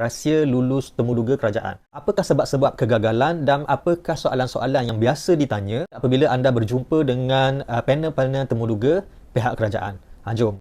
Rahsia lulus temuduga kerajaan. Apakah sebab-sebab kegagalan dan apakah soalan-soalan yang biasa ditanya apabila anda berjumpa dengan panel-panel temuduga pihak kerajaan? Jom.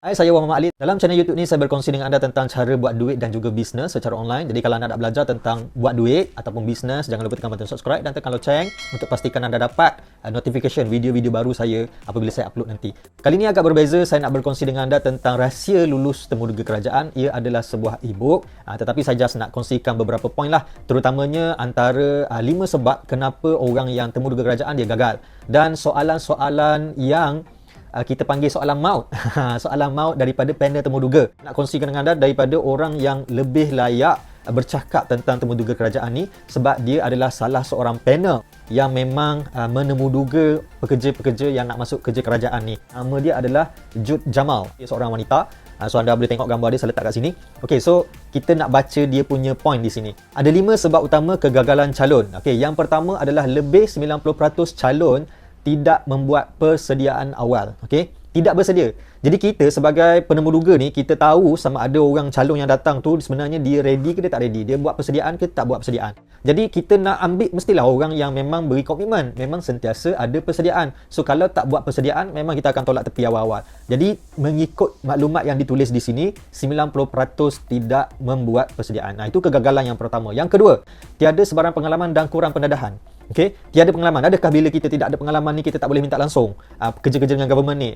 Hai, saya Wan Muhammad Ali. Dalam channel YouTube ni saya berkongsi dengan anda tentang cara buat duit dan juga bisnes secara online. Jadi kalau anda nak belajar tentang buat duit ataupun bisnes, jangan lupa tekan button subscribe dan tekan loceng untuk pastikan anda dapat notification video-video baru saya apabila saya upload nanti. Kali ini agak berbeza, saya nak berkongsi dengan anda tentang rahsia lulus temuduga kerajaan. Ia adalah sebuah e-book, tetapi saya just nak kongsikan beberapa poin lah, terutamanya antara 5 sebab kenapa orang yang temuduga kerajaan dia gagal dan soalan-soalan yang kita panggil soalan maut. Soalan maut daripada panel temuduga. Nak kongsikan dengan anda daripada orang yang lebih layak bercakap tentang temuduga kerajaan ni sebab dia adalah salah seorang panel yang memang menemuduga pekerja-pekerja yang nak masuk kerja kerajaan ni. Nama dia adalah Jud Jamal. Dia seorang wanita. So anda boleh tengok gambar dia, saya letak kat sini. Okay, so kita nak baca dia punya point di sini. Ada 5 sebab utama kegagalan calon. Okay, yang pertama adalah lebih 90% calon tidak membuat persediaan awal. Okey, tidak bersedia. Jadi kita sebagai penemuduga ni, kita tahu sama ada orang calon yang datang tu sebenarnya dia ready ke dia tak ready, dia buat persediaan ke tak buat persediaan. Jadi kita nak ambil mestilah orang yang memang beri komitmen, memang sentiasa ada persediaan. So kalau tak buat persediaan, memang kita akan tolak tepi awal-awal. Jadi mengikut maklumat yang ditulis di sini, 90% tidak membuat persediaan. Itu kegagalan yang pertama. Yang kedua, tiada sebarang pengalaman dan kurang pendedahan. Okey, tiada pengalaman. Adakah bila kita tidak ada pengalaman ni kita tak boleh minta langsung kerja-kerja dengan government ni?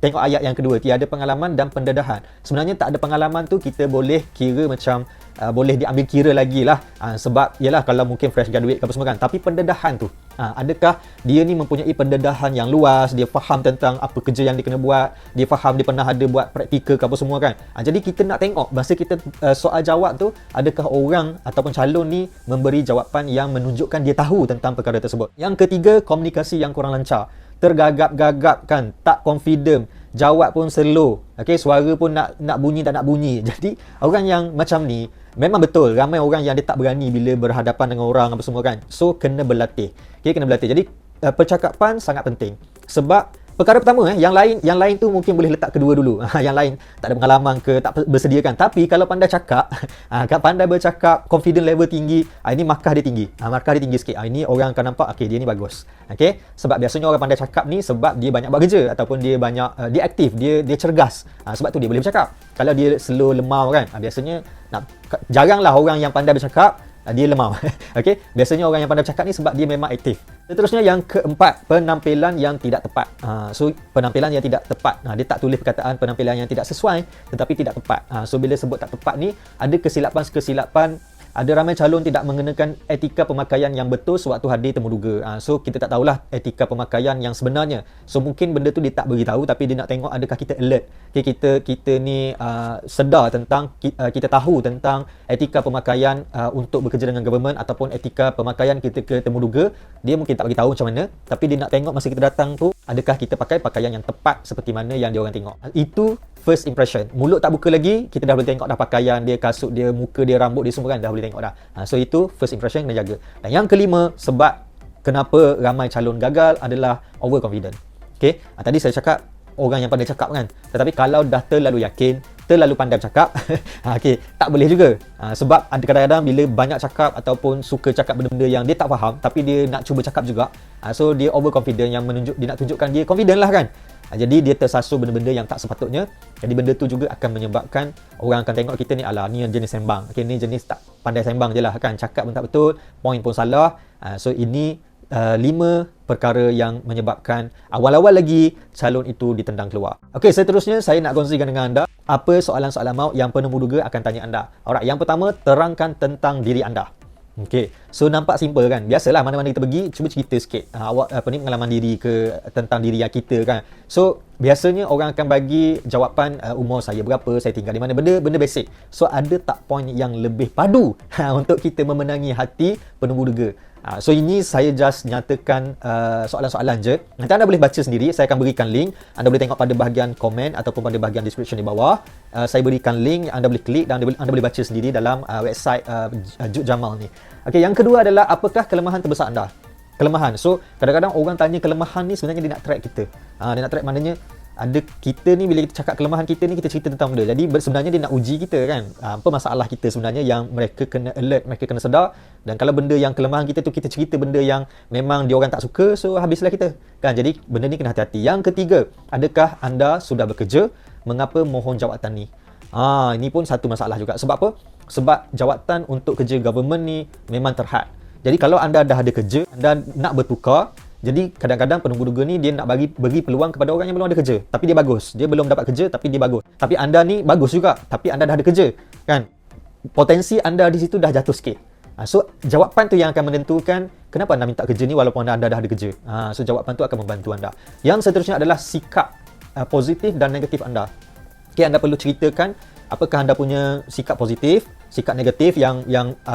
Tengok ayat yang kedua, tiada pengalaman dan pendedahan. Sebenarnya tak ada pengalaman tu kita boleh kira macam boleh diambil kira lagi lah, sebab yalah kalau mungkin fresh graduate ke apa semua kan. Tapi pendedahan tu, adakah dia ni mempunyai pendedahan yang luas, dia faham tentang apa kerja yang dia kena buat, dia faham dia pernah ada buat praktikal ke apa semua kan. Jadi kita nak tengok masa kita soal jawab tu, adakah orang ataupun calon ni memberi jawapan yang menunjukkan dia tahu tentang perkara tersebut. Yang ketiga, komunikasi yang kurang lancar. Tergagap-gagap kan, tak confident, jawab pun slow. Okey, suara pun nak bunyi tak nak bunyi. Jadi orang yang macam ni memang betul ramai orang yang dia tak berani bila berhadapan dengan orang apa semua kan. So kena berlatih. Okey, kena berlatih. Jadi percakapan sangat penting. Sebab perkara pertama yang lain tu mungkin boleh letak kedua dulu. Yang lain tak ada pengalaman ke tak bersedia kan. Tapi kalau pandai cakap, pandai bercakap, confident level tinggi, ini markah dia tinggi. Markah dia tinggi sikit. Ini orang akan nampak okey dia ni bagus. Okey, sebab biasanya orang pandai cakap ni sebab dia banyak buat kerja ataupun dia banyak dia aktif, dia cergas. Sebab tu dia boleh bercakap. Kalau dia slow lemau kan, biasanya jaranglah orang yang pandai bercakap dia lemau. Okey, biasanya orang yang pandai bercakap ni sebab dia memang aktif. Seterusnya yang keempat, penampilan yang tidak tepat. So penampilan yang tidak tepat, dia tak tulis perkataan penampilan yang tidak sesuai tetapi tidak tepat. So bila sebut tak tepat ni, ada kesilapan-kesilapan. Ada ramai calon tidak mengenakan etika pemakaian yang betul sewaktu hadir temuduga. So kita tak tahulah etika pemakaian yang sebenarnya. So mungkin benda tu dia tak beritahu tapi dia nak tengok adakah kita alert. Okay, kita ni sedar tentang kita tahu tentang etika pemakaian untuk bekerja dengan government ataupun etika pemakaian kita ke temuduga. Dia mungkin tak bagi tahu macam mana tapi dia nak tengok masa kita datang tu adakah kita pakai pakaian yang tepat seperti mana yang dia orang tengok. Itu first impression. Mulut tak buka lagi, kita dah boleh tengok dah pakaian dia, kasut dia, muka dia, rambut dia semua kan dah boleh tengok dah. So itu first impression kena jaga. Dan yang kelima sebab kenapa ramai calon gagal adalah overconfident. Okey, tadi saya cakap orang yang pandai cakap kan. Tetapi kalau dah terlalu yakin, terlalu pandai bercakap, okey, tak boleh juga. Sebab ada kadang-kadang bila banyak cakap ataupun suka cakap benda-benda yang dia tak faham tapi dia nak cuba cakap juga. So dia overconfident yang dia nak tunjukkan dia confident lah kan. Jadi dia tersasul benda-benda yang tak sepatutnya. Jadi benda tu juga akan menyebabkan orang akan tengok kita ni, alah ni jenis sembang. Okey, ni jenis tak pandai sembang je lah kan. Cakap pun tak betul, point pun salah. So ini 5 perkara yang menyebabkan awal-awal lagi calon itu ditendang keluar. Okey, seterusnya saya nak kongsikan dengan anda apa soalan-soalan maut yang penemuduga akan tanya anda. Alright, yang pertama, terangkan tentang diri anda. Okey, so nampak simple kan. Biasalah mana-mana kita pergi, cuba cerita sikit awak pengalaman diri ke tentang diri yang kita kan. So biasanya orang akan bagi jawapan umur saya berapa, saya tinggal di mana, benda basic. So ada tak point yang lebih padu untuk kita memenangi hati penemuduga. So ini saya just nyatakan soalan-soalan je. Nanti anda boleh baca sendiri, saya akan berikan link. Anda boleh tengok pada bahagian komen ataupun pada bahagian description di bawah. Saya berikan link, anda boleh klik dan anda boleh baca sendiri dalam website Jud Jamal ni. Okey, yang kedua adalah apakah kelemahan terbesar anda? Kelemahan. So kadang-kadang orang tanya kelemahan ni sebenarnya dia nak track kita. Dia nak track maknanya ada kita ni bila kita cakap kelemahan kita ni, kita cerita tentang benda. Jadi sebenarnya dia nak uji kita kan. Apa masalah kita sebenarnya yang mereka kena alert, mereka kena sedar. Dan kalau benda yang kelemahan kita tu kita cerita benda yang memang dia orang tak suka, so habislah kita. Kan, jadi benda ni kena hati-hati. Yang ketiga, adakah anda sudah bekerja? Mengapa mohon jawatan ni? Ini pun satu masalah juga. Sebab apa? Sebab jawatan untuk kerja government ni memang terhad. Jadi kalau anda dah ada kerja, anda nak bertukar, jadi kadang-kadang penunggu-tunggu ni dia nak bagi peluang kepada orang yang belum ada kerja, tapi dia bagus. Dia belum dapat kerja tapi dia bagus. Tapi anda ni bagus juga, tapi anda dah ada kerja, kan? Potensi anda di situ dah jatuh sikit. So jawapan tu yang akan menentukan kenapa anda minta kerja ni walaupun anda dah ada kerja. So jawapan tu akan membantu anda. Yang seterusnya adalah sikap positif dan negatif anda. Okay, anda perlu ceritakan apakah anda punya sikap positif, sikap negatif yang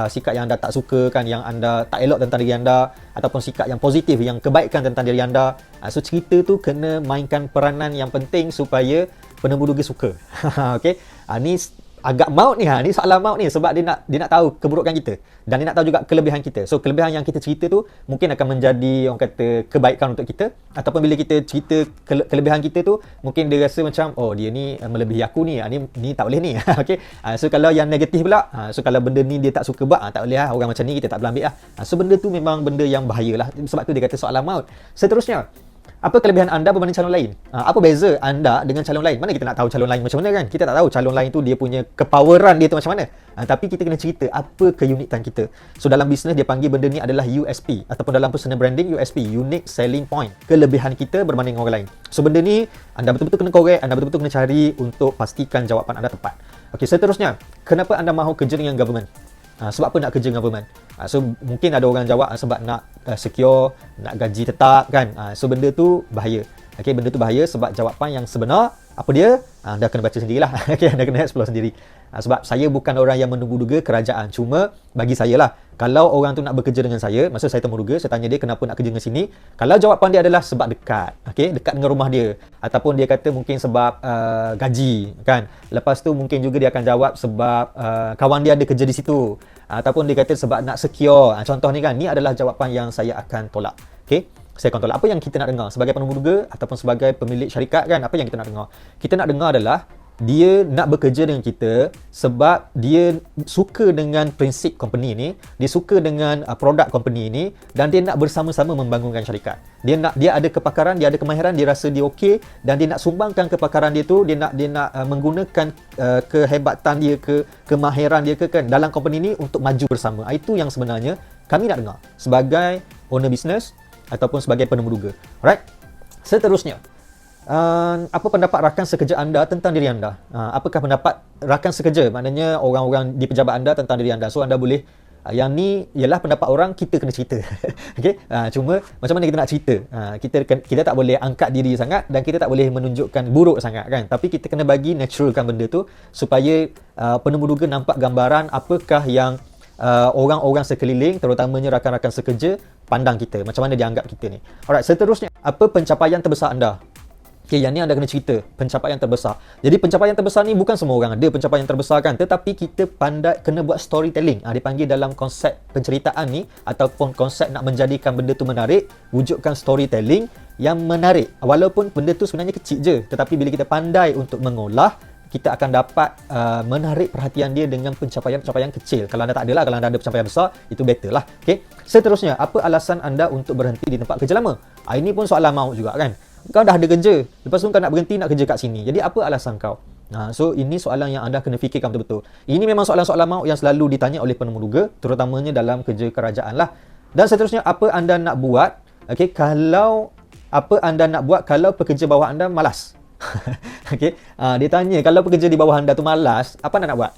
sikap yang anda tak suka kan, yang anda tak elok tentang diri anda, ataupun sikap yang positif, yang kebaikan tentang diri anda. So cerita tu kena mainkan peranan yang penting supaya penemu-duga suka. Okey. Ni agak maut ni, ni soalan maut ni sebab dia nak tahu keburukan kita dan dia nak tahu juga kelebihan kita. So kelebihan yang kita cerita tu mungkin akan menjadi orang kata kebaikan untuk kita, ataupun bila kita cerita kelebihan kita tu mungkin dia rasa macam oh dia ni melebihi aku ni, ni tak boleh ni. Okey. So kalau yang negatif pula, so kalau benda ni dia tak suka buat, tak boleh lah, orang macam ni kita tak boleh ambil lah. So benda tu memang benda yang bahayalah, sebab tu dia kata soalan maut. Seterusnya, apa kelebihan anda berbanding calon lain? Apa beza anda dengan calon lain? Mana kita nak tahu calon lain macam mana kan? Kita tak tahu calon lain tu dia punya kepoweran dia tu macam mana. Tapi kita kena cerita apa keunikan kita. So dalam bisnes dia panggil benda ni adalah USP, ataupun dalam personal branding USP, unique selling point. Kelebihan kita berbanding orang lain. So benda ni anda betul-betul kena korek, anda betul-betul kena cari untuk pastikan jawapan anda tepat. Okey, seterusnya, kenapa anda mahu kerja dengan government? Sebab apa nak kerja dengan government? So mungkin ada orang jawab sebab nak secure, nak gaji tetap kan. So benda tu bahaya. Okey, benda tu bahaya sebab jawapan yang sebenar apa dia? Anda kena baca sendirilah. Okey, anda kena explore sendiri. Sebab saya bukan orang yang menunggu-duga kerajaan. Cuma bagi saya lah, kalau orang tu nak bekerja dengan saya, masa saya temu-duga, saya tanya dia kenapa nak kerja dengan sini. Kalau jawapan dia adalah sebab dekat, okey, dekat dengan rumah dia, ataupun dia kata mungkin sebab gaji kan. Lepas tu mungkin juga dia akan jawab sebab kawan dia ada kerja di situ, ataupun dia kata sebab nak secure. Contoh ni kan, ni adalah jawapan yang saya akan tolak. Okey, saya akan tolak. Apa yang kita nak dengar sebagai penunggu-duga ataupun sebagai pemilik syarikat kan, apa yang kita nak dengar? Kita nak dengar adalah dia nak bekerja dengan kita sebab dia suka dengan prinsip company ni, dia suka dengan produk company ni, dan dia nak bersama-sama membangunkan syarikat. Dia ada kepakaran, dia ada kemahiran, dia rasa dia okey, dan dia nak sumbangkan kepakaran dia tu, dia nak menggunakan kehebatan dia, kemahiran dia kan dalam company ni untuk maju bersama. Itu yang sebenarnya kami nak dengar sebagai owner business ataupun sebagai penemu-duga. Alright. Seterusnya, apa pendapat rakan sekerja anda tentang diri anda? Apakah pendapat rakan sekerja, maknanya orang-orang di pejabat anda tentang diri anda? So anda boleh, yang ni ialah pendapat orang, kita kena cerita. Okey, cuma macam mana kita nak cerita? Kita tak boleh angkat diri sangat dan kita tak boleh menunjukkan buruk sangat kan. Tapi kita kena bagi naturalkan benda tu supaya penemu-duga nampak gambaran apakah yang orang-orang sekeliling, terutamanya rakan-rakan sekerja, pandang kita, macam mana dia anggap kita ni. Alright, seterusnya, apa pencapaian terbesar anda? Okay, yang ni anda kena cerita pencapaian terbesar. Jadi pencapaian terbesar ni bukan semua orang ada pencapaian terbesar kan, tetapi kita pandai kena buat storytelling. Dipanggil dalam konsep penceritaan ni ataupun konsep nak menjadikan benda tu menarik, wujudkan storytelling yang menarik. Walaupun benda tu sebenarnya kecil je, tetapi bila kita pandai untuk mengolah, kita akan dapat menarik perhatian dia dengan pencapaian-pencapaian kecil. Kalau anda tak ada lah, kalau anda ada pencapaian besar, itu better lah. Okay. Seterusnya, apa alasan anda untuk berhenti di tempat kerja lama? Ini pun soalan maut juga kan. Kau dah ada kerja, lepas tu kau nak berhenti nak kerja kat sini. Jadi apa alasan kau? So ini soalan yang anda kena fikirkan betul-betul. Ini memang soalan-soalan maut yang selalu ditanya oleh penemu-duga, terutamanya dalam kerja kerajaan lah. Dan seterusnya, apa anda nak buat? Okay, apa anda nak buat kalau pekerja bawah anda malas? Okay, dia tanya kalau pekerja di bawah anda tu malas, apa anda nak buat?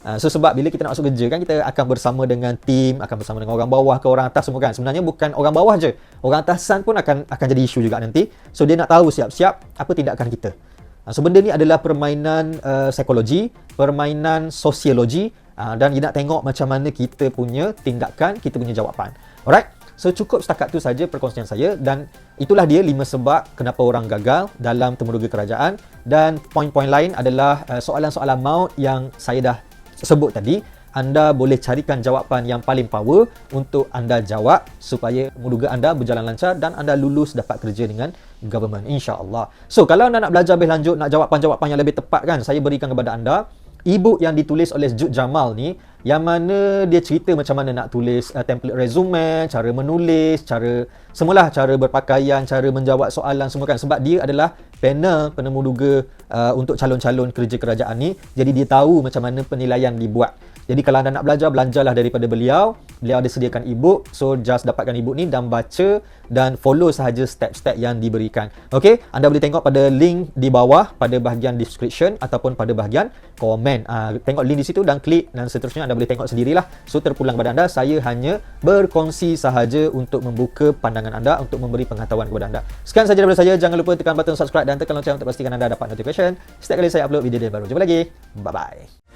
So sebab bila kita nak masuk kerja kan, kita akan bersama dengan tim, akan bersama dengan orang bawah ke orang atas semua kan. Sebenarnya bukan orang bawah je, orang atasan pun akan jadi isu juga nanti. So dia nak tahu siap-siap apa tindakan kita. So benda ni adalah permainan psikologi, permainan sosiologi, dan dia nak tengok macam mana kita punya tindakan, kita punya jawapan. Alright. So cukup setakat tu saja perkongsian saya, dan itulah dia 5 sebab kenapa orang gagal dalam temuduga kerajaan. Dan poin-poin lain adalah soalan-soalan maut yang saya dah sebut tadi. anda boleh carikan jawapan yang paling power untuk anda jawab supaya muduga anda berjalan lancar dan anda lulus dapat kerja dengan government, insya-Allah. So, kalau anda nak belajar lebih lanjut, nak jawapan-jawapan yang lebih tepat kan, saya berikan kepada anda e-book yang ditulis oleh Jud Jamal ni, yang mana dia cerita macam mana nak tulis template resume, cara menulis, semualah, cara berpakaian, cara menjawab soalan semua kan, sebab dia adalah panel penemu duga untuk calon-calon kerja kerajaan ni. Jadi dia tahu macam mana penilaian dibuat. Jadi kalau anda nak belajar, belanjalah daripada beliau. Beliau ada sediakan e-book. So just dapatkan e-book ni dan baca dan follow sahaja step-step yang diberikan. Okey, anda boleh tengok pada link di bawah pada bahagian description ataupun pada bahagian komen. Tengok link di situ dan klik dan seterusnya anda boleh tengok sendirilah. So terpulang pada anda, saya hanya berkongsi sahaja untuk membuka pandangan anda, untuk memberi pengetahuan kepada anda. Sekian sahaja daripada saya. Jangan lupa tekan button subscribe dan tekan lonceng untuk pastikan anda dapat notification setiap kali saya upload video baru. Jumpa lagi. Bye-bye.